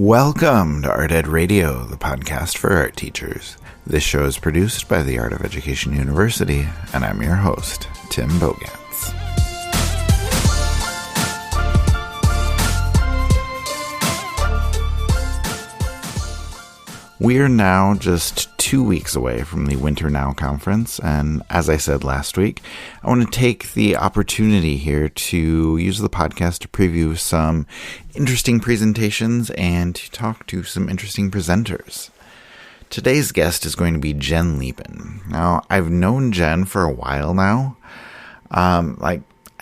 Welcome to Art Ed Radio, the podcast for art teachers. This show is produced by the Art of Education University, and I'm your host, Tim Bogantz. We are now just 2 weeks away from the Winter Now conference, and as I said last week, I want to take the opportunity here to use the podcast to preview some interesting presentations and to talk to some interesting presenters. Today's guest is going to be Jen Leban. Now, I've known Jen for a while now,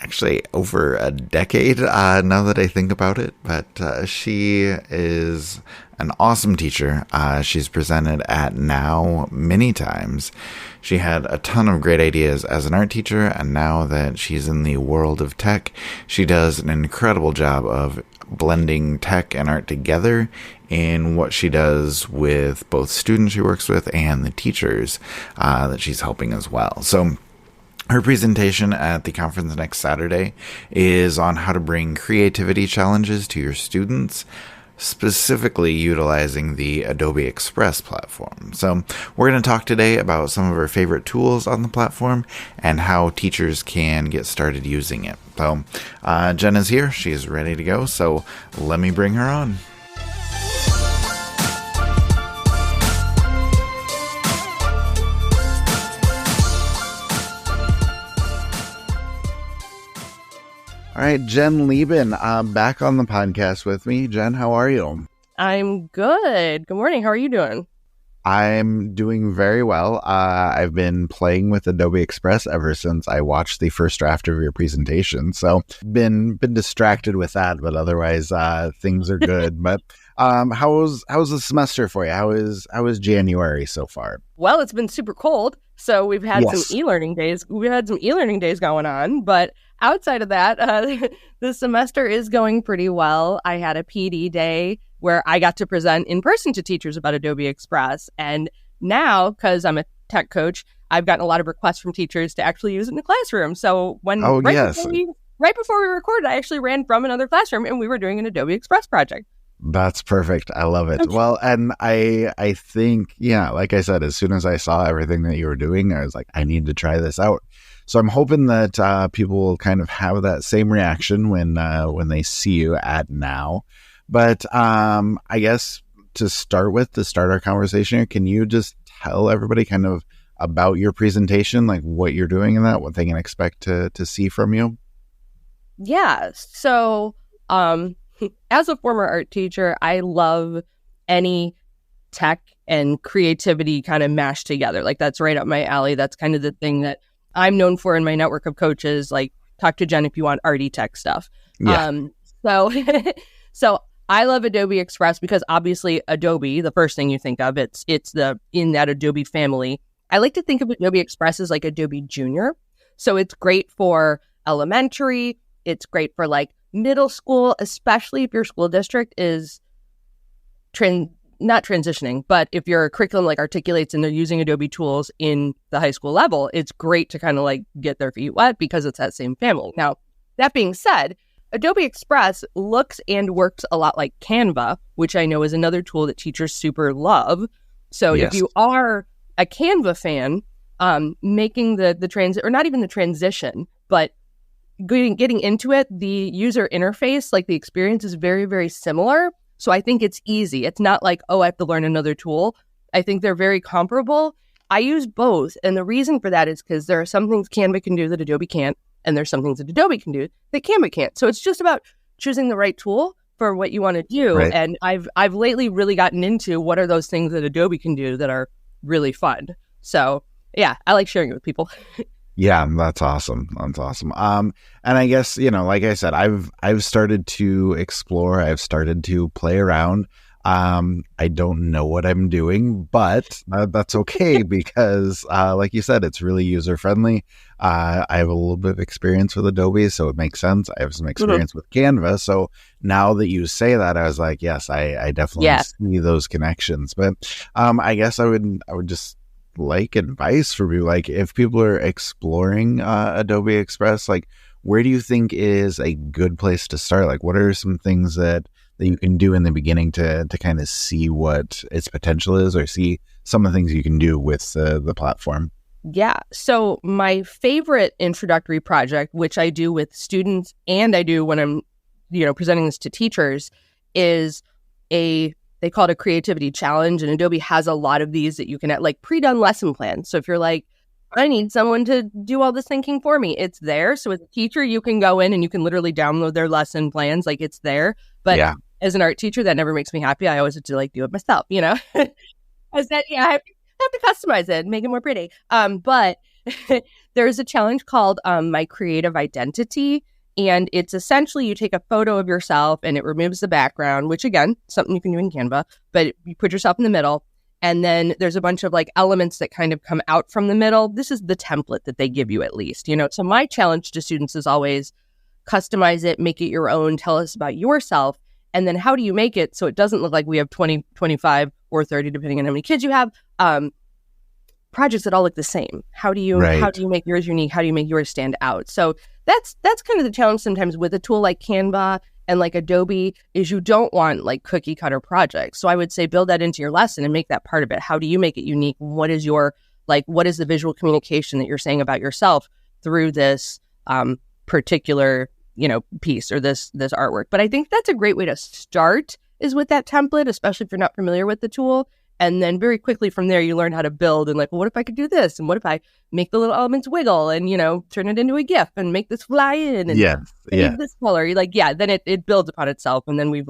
actually over a decade now that I think about it, but she is an awesome teacher. She's presented at Now many times. She had a ton of great ideas as an art teacher, and now that she's in the world of tech, she does an incredible job of blending tech and art together in what she does with both students she works with and the teachers that she's helping as well. So her presentation at the conference next Saturday is on how to bring creativity challenges to your students, specifically utilizing the Adobe Express platform. So we're going to talk today about some of our favorite tools on the platform and how teachers can get started using it. So Jen is here. She's ready to go. So let me bring her on. All right, Jen Leban, back on the podcast with me. Jen, how are you? I'm good. Good morning. How are you doing? I'm doing very well. I've been playing with Adobe Express ever since I watched the first draft of your presentation. So been distracted with that, but otherwise things are good. But how's the semester for you? How is January so far? Well, it's been super cold, so we've had some e-learning days. We've had some e-learning days going on, but outside of that, the semester is going pretty well. I had a PD day where I got to present in person to teachers about Adobe Express. And now, because I'm a tech coach, I've gotten a lot of requests from teachers to actually use it in the classroom. So right before we recorded, I actually ran from another classroom and we were doing an Adobe Express project. That's perfect. I love it. Okay. Well, and I think, like I said, as soon as I saw everything that you were doing, I was like, I need to try this out. So I'm hoping that people will kind of have that same reaction when they see you at Now. But I guess to start our conversation here, can you just tell everybody kind of about your presentation, like what you're doing in that, what they can expect to see from you? Yeah. So as a former art teacher, I love any tech and creativity kind of mashed together. Like that's right up my alley. That's kind of the thing that I'm known for in my network of coaches. Like, talk to Jen if you want arty tech stuff. Yeah. So I love Adobe Express because obviously Adobe, the first thing you think of, it's in that Adobe family. I like to think of Adobe Express as like Adobe Junior. So it's great for elementary. It's great for like middle school, especially if your school district is not transitioning, but if your curriculum like articulates and they're using Adobe tools in the high school level, it's great to kind of like get their feet wet because it's that same family. Now, that being said, Adobe Express looks and works a lot like Canva, which I know is another tool that teachers super love. So If you are a Canva fan, making the transit, or not even the transition, but getting into it, the user interface, like the experience is very, very similar. So I think it's easy. It's not like, I have to learn another tool. I think they're very comparable. I use both. And the reason for that is because there are some things Canva can do that Adobe can't. And there's some things that Adobe can do that Canva can't. So it's just about choosing the right tool for what you want to do. Right. And I've lately really gotten into what are those things that Adobe can do that are really fun. So yeah, I like sharing it with people. Yeah, that's awesome. That's awesome. And I guess, like I said, I've started to explore. I've started to play around. I don't know what I'm doing, but that's okay because, like you said, it's really user friendly. I have a little bit of experience with Adobe, so it makes sense. I have some experience with Canva. So now that you say that, I was like, yes, I definitely see those connections. But I guess I would just like advice for you, like if people are exploring Adobe Express, like where do you think is a good place to start? Like what are some things that that you can do in the beginning to kind of see what its potential is, or see some of the things you can do with the platform? Yeah. So my favorite introductory project, which I do with students and I do when I'm, presenting this to teachers, is they call it a creativity challenge. And Adobe has a lot of these that you can like pre-done lesson plans. So if you're like, I need someone to do all this thinking for me, it's there. So as a teacher, you can go in and you can literally download their lesson plans. Like it's there. But as an art teacher, that never makes me happy. I always have to like do it myself, I said, I have to customize it and make it more pretty. But there's a challenge called My Creative Identity. And it's essentially you take a photo of yourself and it removes the background, which again, something you can do in Canva, but you put yourself in the middle. And then there's a bunch of like elements that kind of come out from the middle. This is the template that they give you at least, So my challenge to students is always customize it, make it your own, tell us about yourself. And then how do you make it so it doesn't look like we have 20, 25, or 30, depending on how many kids you have, projects that all look the same. How do you make yours unique? How do you make yours stand out? So that's kind of the challenge sometimes with a tool like Canva and like Adobe, is you don't want like cookie cutter projects. So I would say build that into your lesson and make that part of it. How do you make it unique? What is the visual communication that you're saying about yourself through this particular, piece or this artwork? But I think that's a great way to start, is with that template, especially if you're not familiar with the tool. And then very quickly from there, you learn how to build and like, well, what if I could do this? And what if I make the little elements wiggle and, turn it into a GIF and make this fly in and this color? You're like, then it builds upon itself. And then we've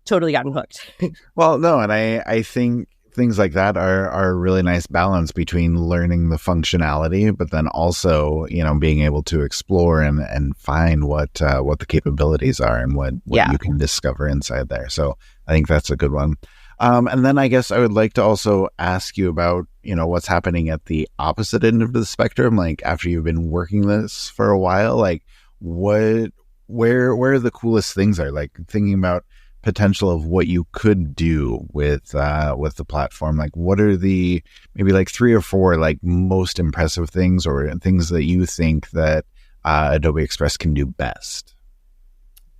totally gotten hooked. Well, no. And I think things like that are a really nice balance between learning the functionality, but then also, being able to explore and find what the capabilities are and what you can discover inside there. So I think that's a good one. And then I guess I would like to also ask you about, what's happening at the opposite end of the spectrum. Like after you've been working this for a while, like where the coolest things are, like thinking about potential of what you could do with the platform. Like what are the maybe like 3 or 4 like most impressive things or things that you think that Adobe Express can do best?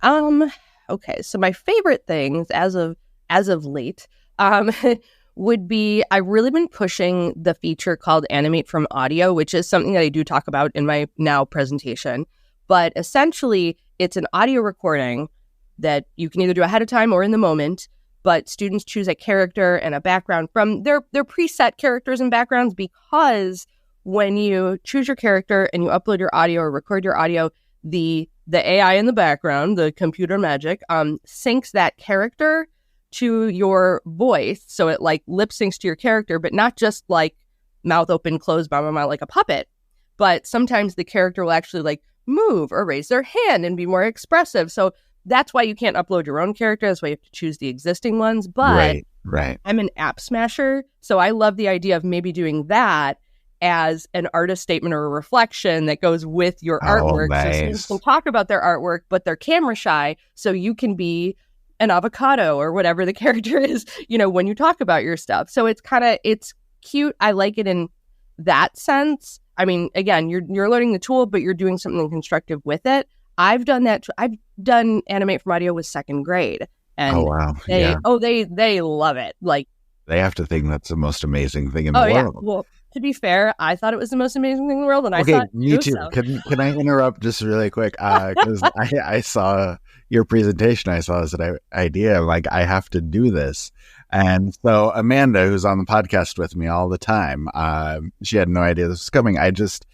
Okay. So my favorite things as of late, would be, I've really been pushing the feature called Animate from Audio, which is something that I do talk about in my now presentation. But essentially, it's an audio recording that you can either do ahead of time or in the moment, but students choose a character and a background from their preset characters and backgrounds, because when you choose your character and you upload your audio or record your audio, the AI in the background, the computer magic, syncs that character to your voice. So it like lip syncs to your character, but not just like mouth open, closed, blah, blah, blah, like a puppet. But sometimes the character will actually like move or raise their hand and be more expressive. So that's why you can't upload your own character. That's why you have to choose the existing ones. But right. I'm an app smasher. So I love the idea of maybe doing that as an artist statement or a reflection that goes with your artwork. Nice. So students can talk about their artwork, but they're camera shy. So you can be an avocado or whatever the character is, when you talk about your stuff. So it's cute. I like it in that sense. I mean, again, you're learning the tool, but you're doing something constructive with it. I've done that. I've done Animate from Audio with second grade. And they love it. Like they have to think that's the most amazing thing in the world. Yeah. Well, to be fair, I thought it was the most amazing thing in the world, and I thought me too. So. Can I interrupt just really quick? Because I saw your presentation. I saw this idea. I'm like, I have to do this. And so Amanda, who's on the podcast with me all the time, she had no idea this was coming. I just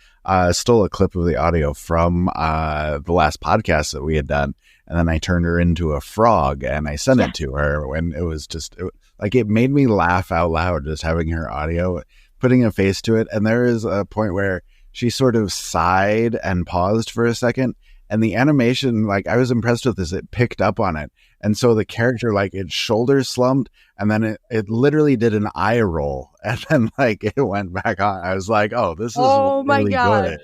stole a clip of the audio from the last podcast that we had done, and then I turned her into a frog and I sent it to her. When it was just it made me laugh out loud just having her audio, putting a face to it. And there is a point where she sort of sighed and paused for a second. And the animation, like I was impressed with this, it picked up on it. And so the character, like its shoulders slumped and then it literally did an eye roll. And then like it went back on. I was like, oh, this is really good.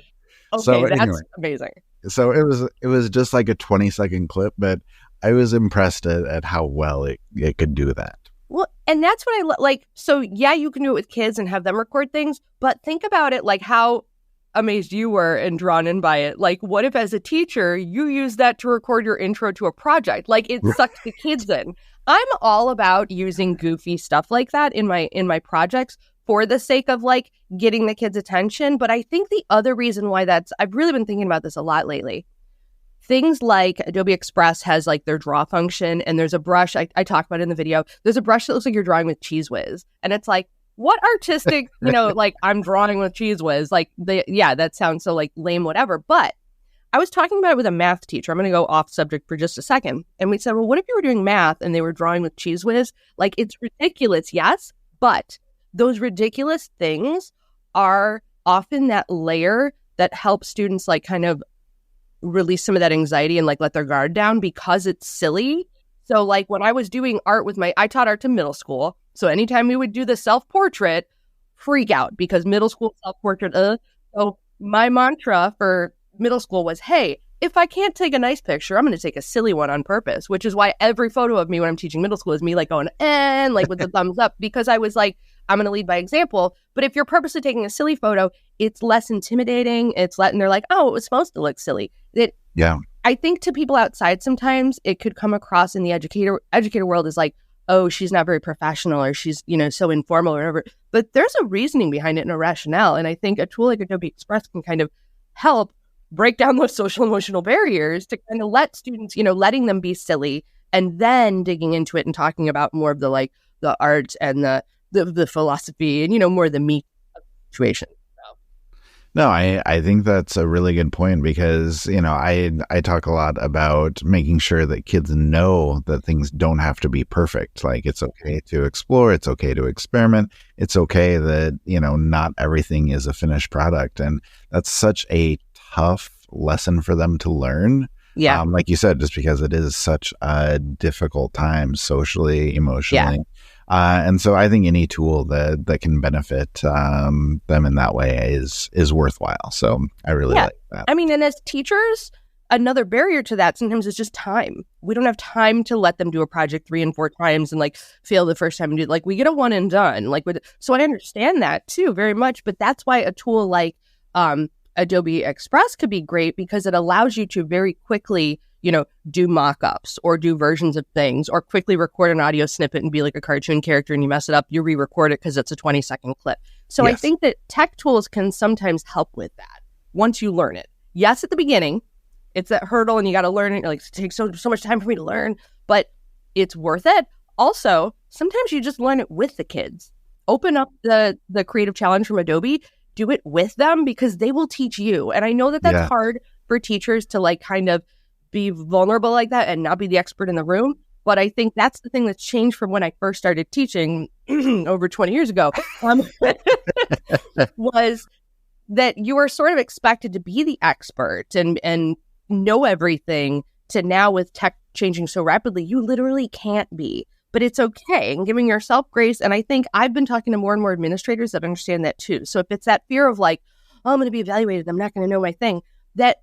Okay, so, that's anyway, amazing. So it was just like a 20-second clip, but I was impressed at how well it could do that. Well, and that's what I like. So yeah, you can do it with kids and have them record things, but think about it like how amazed you were and drawn in by it. Like, what if as a teacher, you use that to record your intro to a project? Like, it sucks the kids in. I'm all about using goofy stuff like that in my projects for the sake of like getting the kids' attention. But I think the other reason why I've really been thinking about this a lot lately. Things like Adobe Express has like their draw function, and there's a brush I talk about in the video. There's a brush that looks like you're drawing with Cheese Whiz, and it's like, what artistic, like I'm drawing with Cheese Whiz, like that sounds so like lame, whatever. But I was talking about it with a math teacher. I'm going to go off subject for just a second, and we said, well, what if you were doing math and they were drawing with Cheese Whiz? Like, it's ridiculous, yes, but those ridiculous things are often that layer that helps students like kind of release some of that anxiety and like let their guard down because it's silly. So like when I was doing art I taught art to middle school. So anytime we would do the self-portrait, freak out because middle school self-portrait. So my mantra for middle school was, hey, if I can't take a nice picture, I'm going to take a silly one on purpose, which is why every photo of me when I'm teaching middle school is me like going, and like with the thumbs up, because I was like, I'm going to lead by example. But if you're purposely taking a silly photo, it's less intimidating. And they're like, oh, it was supposed to look silly. I think to people outside sometimes it could come across in the educator world as like, oh, she's not very professional, or she's, so informal or whatever. But there's a reasoning behind it and a rationale. And I think a tool like Adobe Express can kind of help break down those social emotional barriers to kind of let students, letting them be silly and then digging into it and talking about more of the like the art and the philosophy and, more the meat situation. No, I think that's a really good point because, I talk a lot about making sure that kids know that things don't have to be perfect. Like, it's okay to explore. It's okay to experiment. It's okay that, not everything is a finished product. And that's such a tough lesson for them to learn. Yeah. Like you said, just because it is such a difficult time socially, emotionally. Yeah. And so I think any tool that can benefit them in that way is worthwhile. So I really like that. I mean, and as teachers, another barrier to that sometimes is just time. We don't have time to let them do a project 3 and 4 times and like fail the first time and do it. Like, we get a one and done. So I understand that too very much. But that's why a tool like Adobe Express could be great, because it allows you to very quickly do mock-ups or do versions of things, or quickly record an audio snippet and be like a cartoon character, and you mess it up, you re-record it because it's a 20-second clip. So yes. I think that tech tools can sometimes help with that once you learn it. Yes, at the beginning, it's that hurdle and you got to learn it. Like, it takes so much time for me to learn, but it's worth it. Also, sometimes you just learn it with the kids. Open up the creative challenge from Adobe, do it with them, because they will teach you. And I know that that's hard for teachers to like kind of be vulnerable like that and not be the expert in the room. But I think that's the thing that's changed from when I first started teaching over 20 years ago, was that you are sort of expected to be the expert and know everything, to now with tech changing so rapidly, you literally can't be. But it's okay, and giving yourself grace. And I think I've been talking to more and more administrators that understand that too. So if it's that fear of like, oh, I'm going to be evaluated, I'm not going to know my thing, that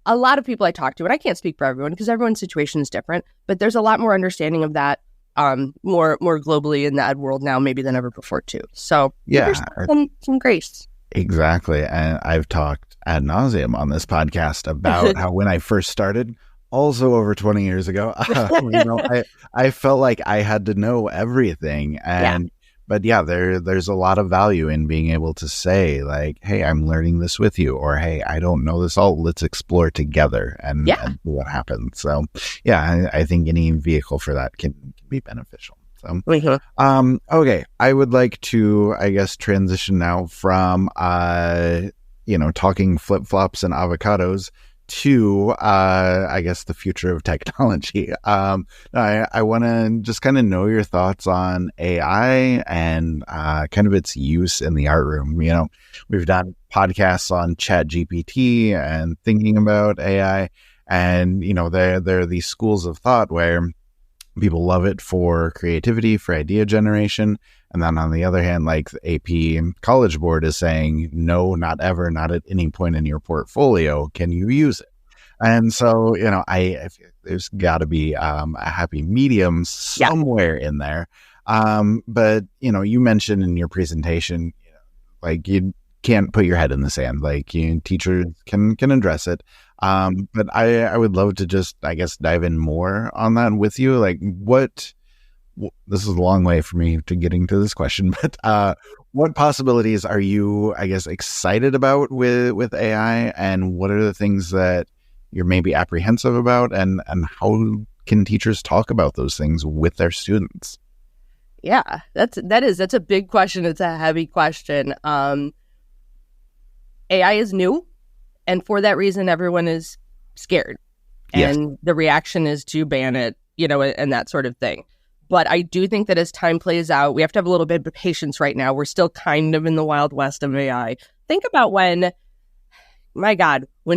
a lot of people I talk to, and I can't speak for everyone because everyone's situation is different, but there's a lot more understanding of that more globally in the ed world now, maybe than ever before too. So there's some grace. Exactly. And I've talked ad nauseum on this podcast about how when I first started, also over 20 years ago, I felt like I had to know everything. But there's a lot of value in being able to say like, hey, I'm learning this with you, or hey, I don't know this all. Let's explore together and see what happens. So I think any vehicle for that can be beneficial. So, okay, I would like to, I guess, transition now from, talking flip-flops and avocados to, I guess, the future of technology. I want to just kind of know your thoughts on AI and kind of its use in the art room. We've done podcasts on ChatGPT and thinking about AI, and, there are these schools of thought where people love it for creativity, for idea generation. And then on the other hand, like the AP College Board is saying, no, not ever, not at any point in your portfolio can you use it. And so, there's got to be a happy medium somewhere in there. But, you mentioned in your presentation, like can't put your head in the sand. Like, teachers can address it. But I would love to just, I guess, dive in more on that with you. Like, this is a long way for me to getting to this question, but what possibilities are you, I guess, excited about with AI, and what are the things that you're maybe apprehensive about, and how can teachers talk about those things with their students? Yeah, that's a big question. It's a heavy question. AI is new, and for that reason, everyone is scared. Yes. And the reaction is to ban it, and that sort of thing. But I do think that as time plays out, we have to have a little bit of patience right now. We're still kind of in the wild west of AI. Think about when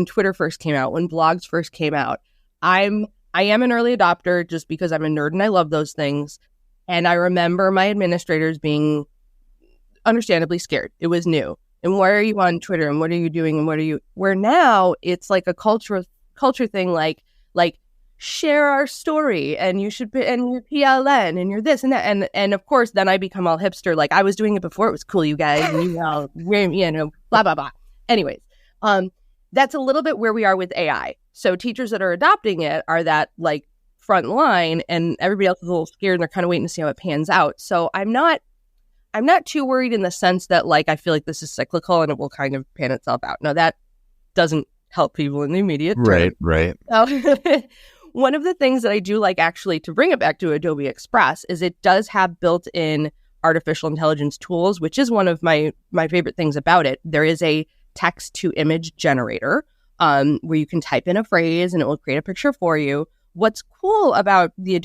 Twitter first came out, when blogs first came out. I am an early adopter just because I'm a nerd and I love those things. And I remember my administrators being understandably scared. It was new. And why are you on Twitter? And what are you doing? And where now it's like a culture thing, like share our story, and you should be, and you're PLN, and you're this and that. And of course, then I become all hipster. Like, I was doing it before it was cool, you guys. And blah, blah, blah. Anyways, that's a little bit where we are with AI. So teachers that are adopting it are that like front line, and everybody else is a little scared and they're kind of waiting to see how it pans out. So I'm not too worried in the sense that like I feel like this is cyclical and it will kind of pan itself out. No, that doesn't help people in the immediate term. Right. One of the things that I do like, actually, to bring it back to Adobe Express, is it does have built-in artificial intelligence tools, which is one of my favorite things about it. There is a text-to-image generator where you can type in a phrase and it will create a picture for you. What's cool about the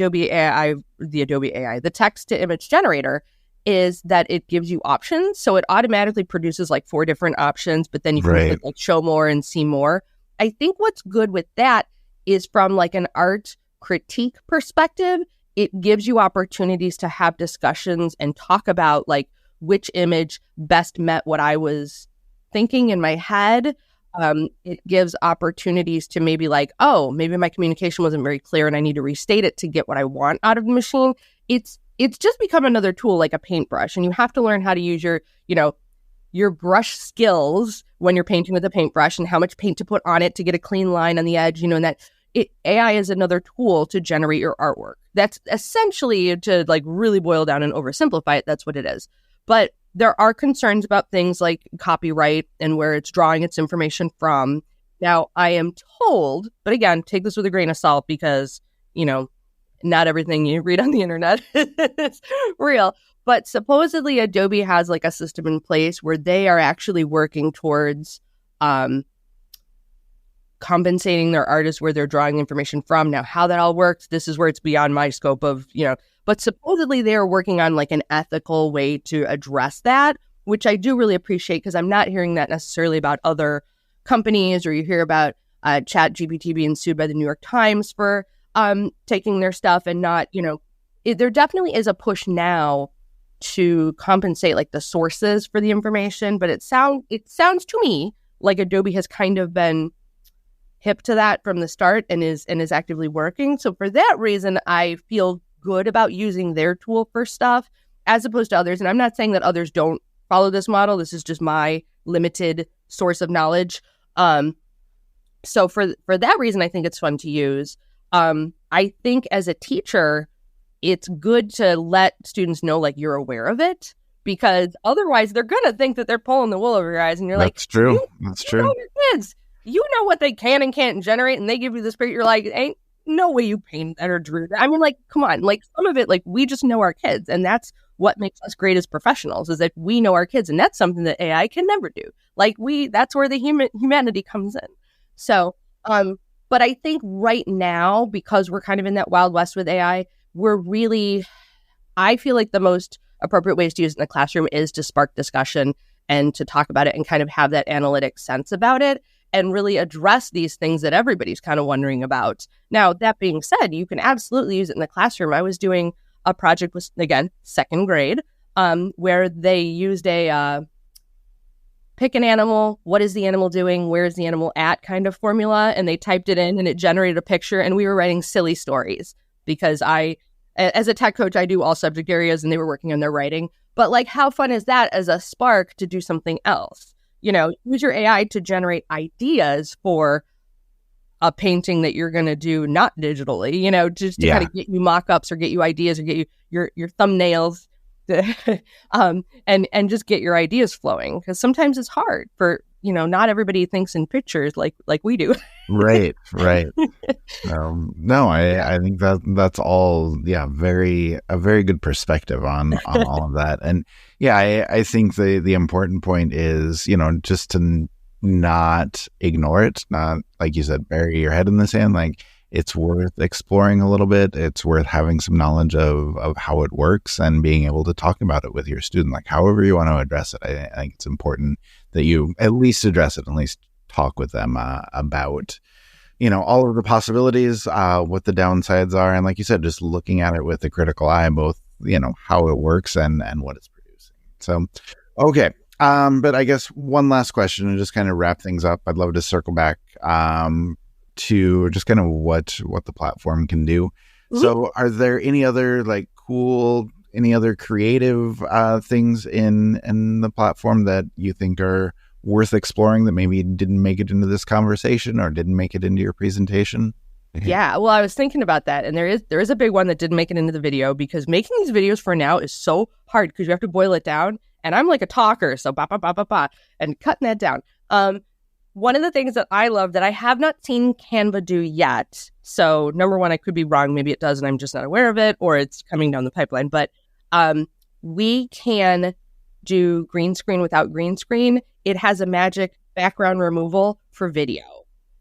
text-to-image generator is that it gives you options. So it automatically produces like 4 different options, but then you can click like show more and see more. I think what's good with that is from like an art critique perspective, it gives you opportunities to have discussions and talk about like which image best met what I was thinking in my head. It gives opportunities to maybe like, oh, maybe my communication wasn't very clear and I need to restate it to get what I want out of the machine. It's just become another tool, like a paintbrush, and you have to learn how to use your brush skills when you're painting with a paintbrush, and how much paint to put on it to get a clean line on the edge, and that AI is another tool to generate your artwork. That's essentially, to like really boil down and oversimplify it, that's what it is. But there are concerns about things like copyright and where it's drawing its information from. Now, I am told, but again, take this with a grain of salt, because, not everything you read on the internet is real. But supposedly Adobe has like a system in place where they are actually working towards compensating their artists where they're drawing information from. Now, how that all works, this is where it's beyond my scope of, but supposedly they are working on like an ethical way to address that, which I do really appreciate, because I'm not hearing that necessarily about other companies, or you hear about ChatGPT being sued by the New York Times for taking their stuff and not, there definitely is a push now to compensate like the sources for the information, but it sounds to me like Adobe has kind of been hip to that from the start and is actively working. So for that reason, I feel good about using their tool for stuff as opposed to others. And I'm not saying that others don't follow this model. This is just my limited source of knowledge. So for that reason, I think it's fun to use. I think as a teacher, it's good to let students know like you're aware of it, because otherwise they're going to think that they're pulling the wool over your eyes, and you're like, that's true. You know your kids, you know what they can and can't generate, and they give you this picture. You're like, ain't no way you painted that or drew that. I mean, like, come on, like some of it, like we just know our kids, and that's what makes us great as professionals, is that we know our kids, and that's something that AI can never do. Like that's where the humanity comes in. So, but I think right now, because we're kind of in that Wild West with AI, I feel like the most appropriate ways to use it in the classroom is to spark discussion and to talk about it and kind of have that analytic sense about it and really address these things that everybody's kind of wondering about. Now, that being said, you can absolutely use it in the classroom. I was doing a project with, again, second grade, where they used a pick an animal, what is the animal doing, where is the animal at kind of formula, and they typed it in and it generated a picture, and we were writing silly stories, because as a tech coach, I do all subject areas, and they were working on their writing. But like, how fun is that as a spark to do something else? use your AI to generate ideas for a painting that you're going to do not digitally, just to kind of get you mock-ups or get you ideas or get you your thumbnails and just get your ideas flowing, because sometimes it's hard for not everybody thinks in pictures like we do. Right. No, I think that's all a very good perspective on all of that. And I think the important point is just to not ignore it, not, like you said, bury your head in the sand. Like, it's worth exploring a little bit. It's worth having some knowledge of how it works and being able to talk about it with your student, like however you want to address it. I think it's important that you at least address it, at least talk with them about, all of the possibilities, what the downsides are. And like you said, just looking at it with a critical eye, both, how it works and what it's producing. So, okay. But I guess one last question and just kind of wrap things up. I'd love to circle back to just kind of what the platform can do. Mm-hmm. So are there any other any other creative things in the platform that you think are worth exploring that maybe didn't make it into this conversation or didn't make it into your presentation? Yeah, well, I was thinking about that, and there is a big one that didn't make it into the video, because making these videos for now is so hard because you have to boil it down. And I'm like a talker, so and cutting that down. One of the things that I love that I have not seen Canva do yet. So number one, I could be wrong. Maybe it does, and I'm just not aware of it, or it's coming down the pipeline. But we can do green screen without green screen. It has a magic background removal for video.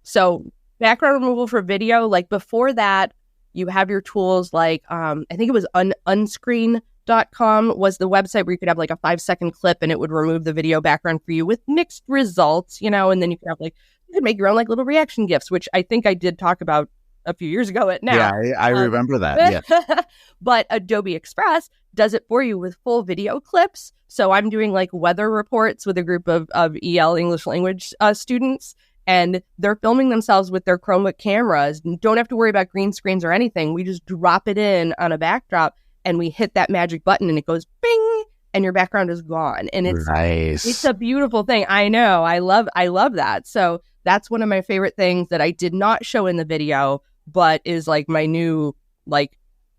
So background removal for video, like before that, you have your tools like, I think it was unscreen.com was the website where you could have like a 5-second clip and it would remove the video background for you with mixed results, and then you could have you could make your own like little reaction GIFs, which I think I did talk about a few years ago at Now. Yeah, I remember that. Yeah. But Adobe Express does it for you with full video clips. So I'm doing like weather reports with a group of EL English language students, and they're filming themselves with their Chromebook cameras and don't have to worry about green screens or anything. We just drop it in on a backdrop and we hit that magic button and it goes bing and your background is gone. And it's nice. It's a beautiful thing. I know. I love that. So that's one of my favorite things that I did not show in the video, but is like my new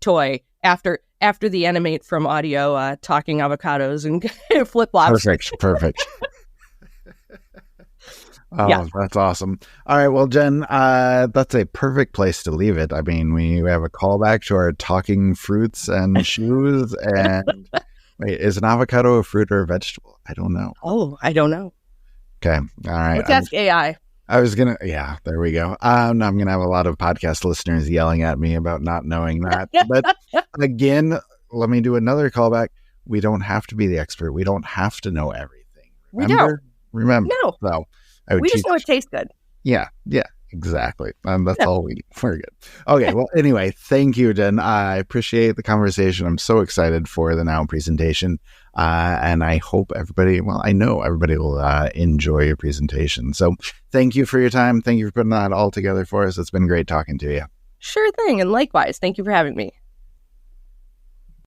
toy after the animate from audio talking avocados and flip-flops. Perfect. Oh, yeah. That's awesome. All right. Well, Jen, that's a perfect place to leave it. I mean, we have a callback to our talking fruits and shoes. And wait, is an avocado a fruit or a vegetable? I don't know. Oh, I don't know. Okay. All right. Let's ask AI. I was going to, yeah, there we go. I'm going to have a lot of podcast listeners yelling at me about not knowing that. But again, let me do another callback. We don't have to be the expert. We don't have to know everything. Remember. No. So we just know it tastes good. Yeah, exactly. That's all we need. We're good. Okay, well, anyway, thank you, Jen. I appreciate the conversation. I'm so excited for the Now presentation. And I hope I know everybody will enjoy your presentation. So thank you for your time. Thank you for putting that all together for us. It's been great talking to you. Sure thing. And likewise, thank you for having me.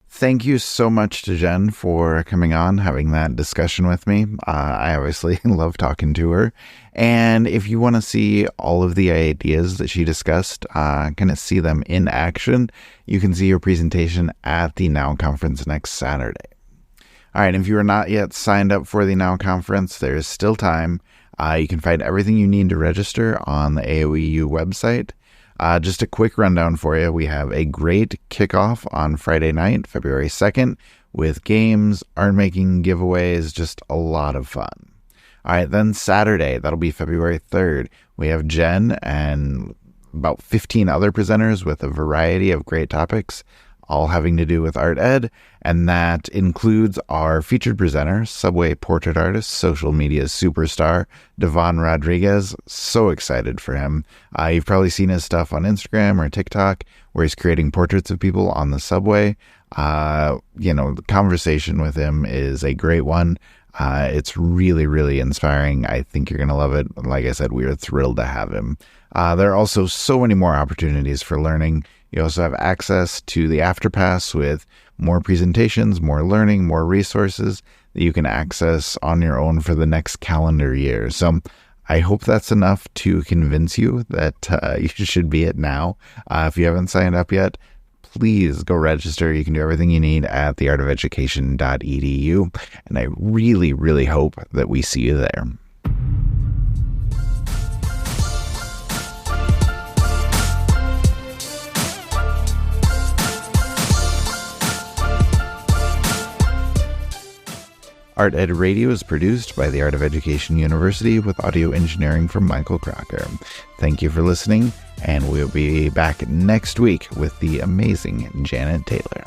Thank you so much to Jen for coming on, having that discussion with me. I obviously love talking to her. And if you want to see all of the ideas that she discussed, kind of see them in action, you can see her presentation at the Now conference next Saturday. All right, if you are not yet signed up for the Now conference, there is still time. You can find everything you need to register on the AOEU website. Just a quick rundown for you. We have a great kickoff on Friday night, February 2nd, with games, art making, giveaways, just a lot of fun. All right, then Saturday, that'll be February 3rd. We have Jen and about 15 other presenters with a variety of great topics, all having to do with art ed, and that includes our featured presenter, Subway portrait artist, social media superstar, Devon Rodriguez. So excited for him. You've probably seen his stuff on Instagram or TikTok, where he's creating portraits of people on the subway. The conversation with him is a great one. It's really, really inspiring. I think you're going to love it. Like I said, we are thrilled to have him. There are also so many more opportunities for learning. You also have access to the AfterPass with more presentations, more learning, more resources. that you can access on your own for the next calendar year. So I hope that's enough to convince you that you should be it now. If you haven't signed up yet, please go register. You can do everything you need at theartofeducation.edu. And I really, really hope that we see you there. Art Ed Radio is produced by the Art of Education University with audio engineering from Michael Crocker. Thank you for listening, and we'll be back next week with the amazing Janet Taylor.